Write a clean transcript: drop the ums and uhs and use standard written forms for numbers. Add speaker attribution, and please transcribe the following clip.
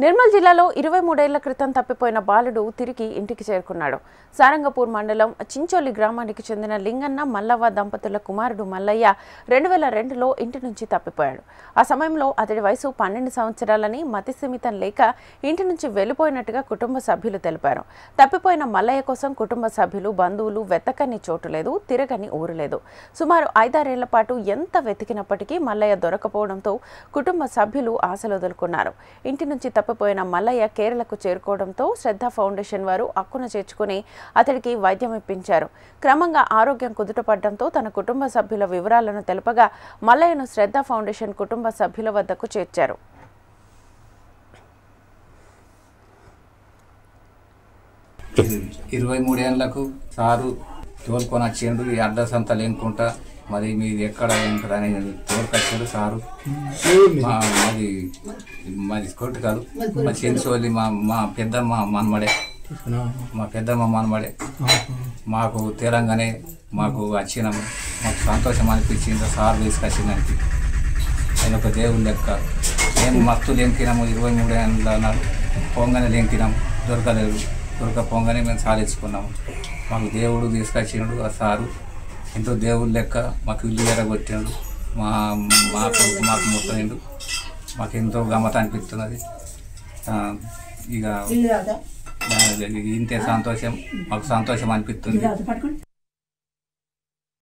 Speaker 1: నిర్మల్ జిల్లాలో 23 ఏళ్ల క్రితం తప్పిపోయిన బాలుడు తిరిగి ఇంటికి చేరుకున్నాడు. సారంగపూర్ మండలం చించోలి గ్రామానికి చెందిన లింగన్న మల్లవ్వ దంపతుల కుమారుడు మల్లయ్య 2002లో ఇంటి నుంచి తప్పిపోయాడు. ఆ సమయంలో అతడి వయసు 12 సంవత్సరాలని, మతిస్థిమితం లేక ఇంటి నుంచి వెళ్లిపోయినట్టుగా కుటుంబ సభ్యులు తెలిపారు. తప్పిపోయిన మల్లయ్య కోసం కుటుంబ సభ్యులు, బంధువులు వెతకని చోటు లేదు, తిరగని ఊరు లేదు. సుమారు 5-6 ఏళ్ల పాటు ఎంత వెతికినప్పటికీ మల్లయ్య దొరకపోవడంతో కుటుంబ సభ్యులు ఆశలు వదులుకున్నారు. ఇంటి నుంచి తప్పిపోయిన మల్లయ్య కేరళకు చేరుకోవడంతో శ్రద్ధ ఫౌండేషన్ వారు అక్కున చేర్చుకుని అతడికి వైద్యం ఇప్పించారు. క్రమంగా ఆరోగ్యం కుదుటపడడంతో తన కుటుంబ సభ్యుల వివరాలను తెలపగా మల్లయ్యను శ్రద్ధ ఫౌండేషన్ కుటుంబ సభ్యుల వద్దకు చేర్చారు.
Speaker 2: ఇరవై 23 ఏళ్లకు సారు తోలుకొని వచ్చిండు. ఈ అడ్రస్ అంతా లేనుకుంటా మరి మీది ఎక్కడ ఉంటుంది అనేది తోలుకొచ్చాడు సారు. మాది కొట్టు కాదు, మా చెంచోలి మా పెద్దమ్మ మనమడే, మాకు తెలంగాణ మాకు వచ్చినాము. మాకు సంతోషం అనిపించింది సార్ తీసుకొచ్చిందానికి. ఆయన ఒక దేవుని లెక్క. మేము మస్తు లెంకినాము. 23 ఏళ్ళ అన్నారు. పొంగనే లెంకినాము, దొరకలేదు. పొంగనే మేము సాధించుకున్నాము. మాకు దేవుడు తీసుకొచ్చిండు. ఆ సారు ఎంతో దేవుడు లెక్క మాకు ఇల్లు ఎరగొట్టిండు. మాకు ముట్టనిండు. మాకు ఎంతో గమ్మత అనిపిస్తున్నది. ఇక ఇంతే సంతోషం, మాకు సంతోషం అనిపిస్తుంది.